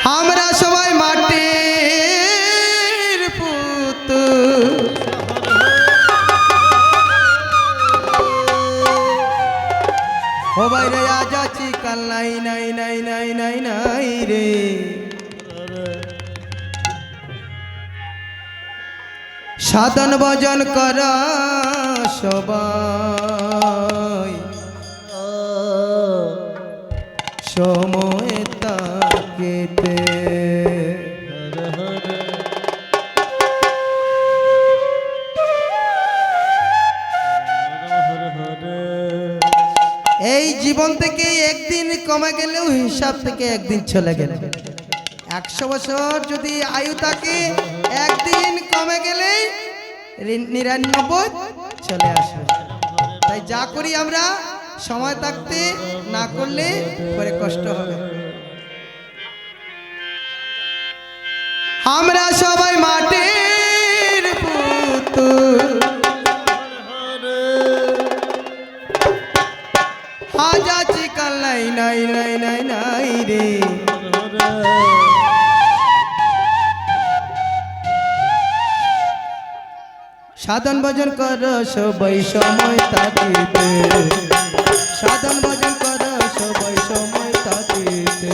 আমরা সবাই মাটির পুতুল, ও বাইরে আজ আছি কাল নাই নাই নাই নাই নাই নাই রে। সাধন ভজন কর সবাই সময় তাকেতে। এই জীবন থেকে একদিন কমে গেলেও হিসাব থেকে একদিন চলে গেলে, 100 বছর যদি আয়ু থাকে একদিন কমে গেলেই 99 চলে আসবে। তাই যা করি আমরা সময় থাকতে না করলে পরে কষ্ট হবে। আমরা সবাই মাটির পুতুল, আজ আছি কাল নাই নাই নাই নাই নাই রে। সাধন ভজন কর সবাই সময় থাকিতে, সাধন ভজন কর সবাই সময় থাকিতে।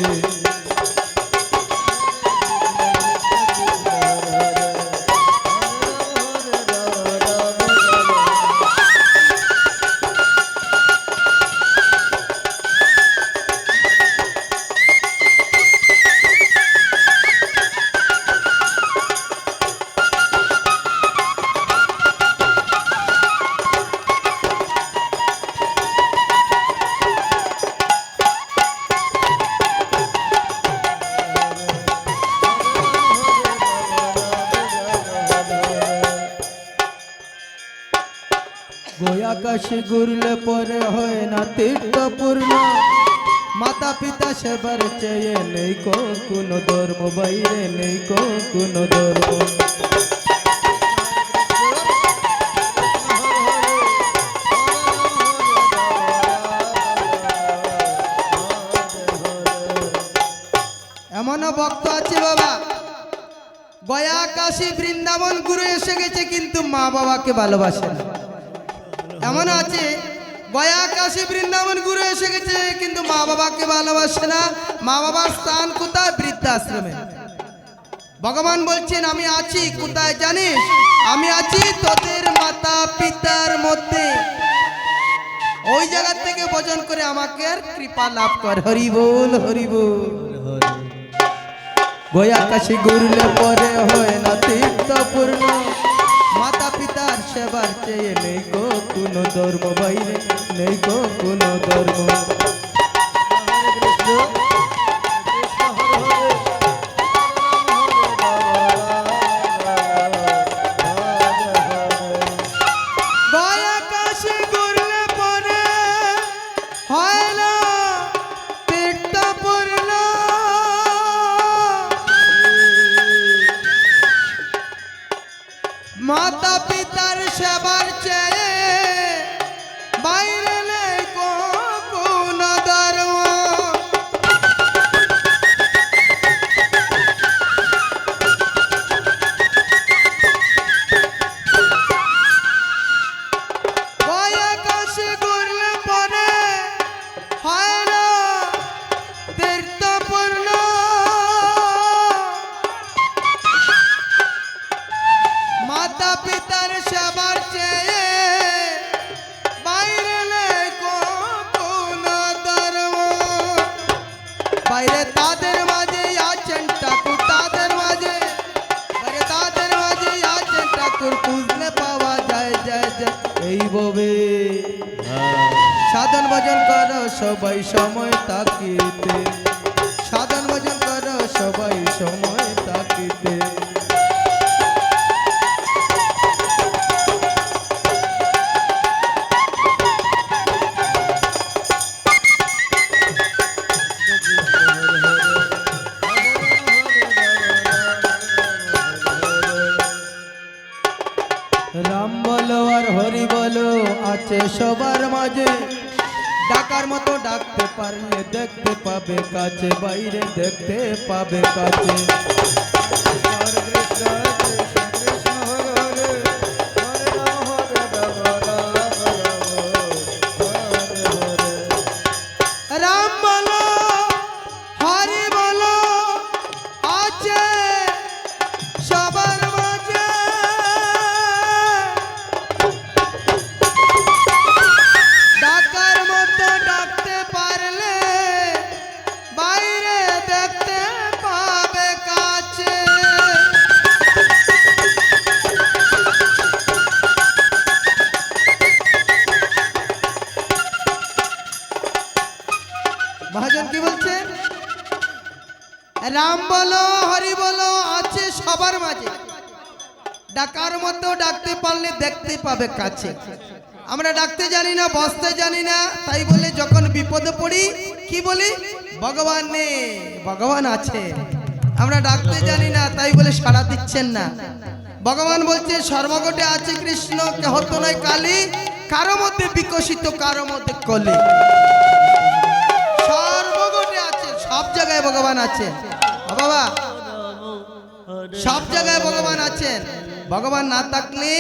আকাশে ঘুরলে পরে হয় না তীর্থপূর্ণ, মাতা পিতা সেবার চেয়ে নেই কোনো ধর্ম, বাইরে নেই কোনো ধর্ম। এমনও ভক্ত আছে বাবা, গয়া কাশী বৃন্দাবন ঘুরে এসে গেছে কিন্তু মা বাবাকে ভালোবাসে না। এমন আছে গয়া কাশী বৃন্দাবন ঘুরে এসে গেছে কিন্তু মা বাবাকে ভালোবাসে না। মা বাবার স্থান কোথায়? বৃদ্ধাশ্রমে। ভগবান বলছেন আমি আছি কোথায় জানিস? আমি আছি তোদের মাতা পিতার মধ্যে। ওই জায়গা থেকে ভজন করে আমাকে আর কৃপা লাভ কর। হরি বল হরি বল। গয়া কাশী ঘুরলে পরে হয় না তীর্থপূর্ণ, মাতা পিতার সেবার চেয়ে নেই কোনো ধর্ম, বাইরে নেই কোনো ধর্ম। গয়া কাশী ঘুরলে পরে হয় না তীর্থপূর্ণ, মাতা পিতার সেবার চেয়ে বাইরে নেই কোনো ধর্ম। গয়া কাশী ঘুরলে পরে হয় না তীর্থপূর্ণ, মাতা পিতার সেবার চেয়ে বাইরে নেই কোনো ধর্ম। বাইরে তাদের মাঝে আছেন ঠাকুর, তাদের মাঝে বাইরে তাদের মাঝে আছেন ঠাকুর, খুঁজলে পাওয়া যায় যায় যায় এই ভাবে। সাধন ভজন কর সবাই সময় তাকিতে, সাধন ভজন কর সবাই সময় তাকিতে। রাম বলো আর হরি বলো আছে সবার মাঝে, ডাক ডাকার মতো ডাকতে পারলে দেখতে পাবে কাছে, বাইরে দেখতে পাবে কাছে। রাম বলো হরি বলো আছে সবার মাঝে, ডাকার মতো ডাকতে পারলে বাইরে দেখতে পাবে কাছে। মহাজন কি বলছেন? রাম বলো হরি বলো আছে সবার মাঝে, ডাকার মতো ডাকতে পারলে দেখতে পাবে কাছে। আমরা ডাকতে জানি না, বসতে জানি না, তাই বলে যখন বিপদে পড়ি কি বলি? ভগবান নেই, ভগবান আছে। আমরা ডাকতে জানি না, তাই বলে সাড়া দিচ্ছেন না। ভগবান বলছে সর্বগটে আছে কৃষ্ণ, কেহ তো নয় কালী, কারো মধ্যে বিকশিত কারো মধ্যে কলি। সর্বগটে আছে, সব জায়গায় ভগবান আছেন। বাবা সব জায়গায় ভগবান আছেন। ভগবান না থাকলে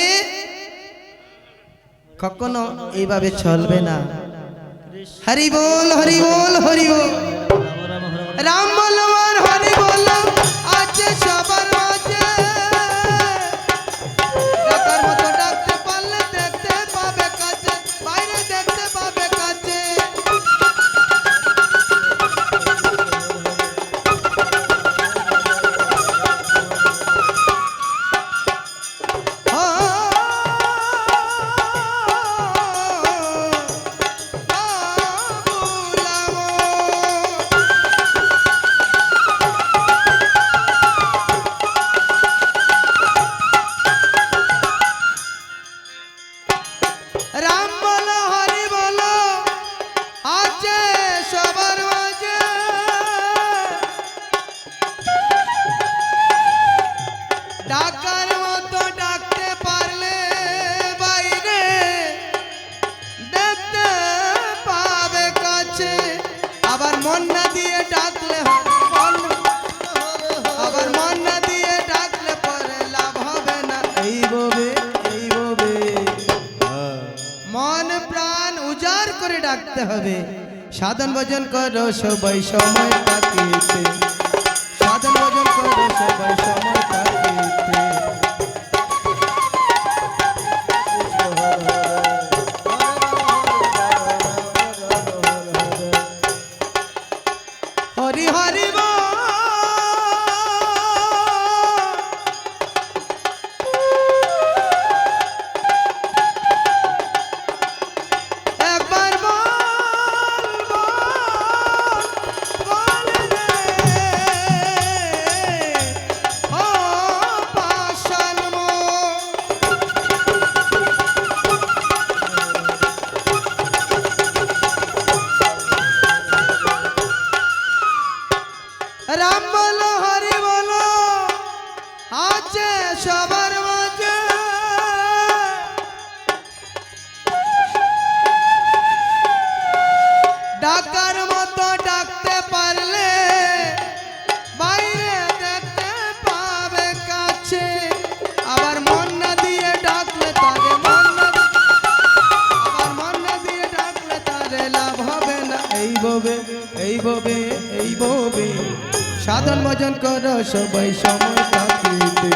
কখনো এইভাবে চলবে না। হরি বল হরি বল হরি বল। রাম বলো আর হরি বলো আছে সবার মাঝে, ডাকার মতো ডাকতে পারলে দেখতে পাবে কাছে, বাইরে দেখতে পাবে কাছে। রাম বলো হরি বলো আছে সবার মাঝে, ডাকার মতো ডাকতে পারলে বাইরে দেখতে পাবে কাছে। আবার মন না দিয়ে ডাকলে আবার মন না দিয়ে ডাকলে পরে লাভ হবে না। এই ববে মন প্রাণ উজাড় করে ডাকতে হবে। সাধন ভজন করো সবাই সময় থাকিতে, সাধন ভজন করো সবাই সময় থাকিতে। হরি হরি বল। একবার বল বল রে ও পাষাণ মন। রাম বলো হরি বলো আছে সবার মাঝে, ডাকার মতো ডাকতে পারলে বাইরে দেখতে পাবে কাছে। আবার মন না দিয়ে ডাকলে তারে আবার মন না দিয়ে ডাকলে তারে লাভ হবে না। এই ববে সাধন ভজন করো সবাই সময় থাকিতে।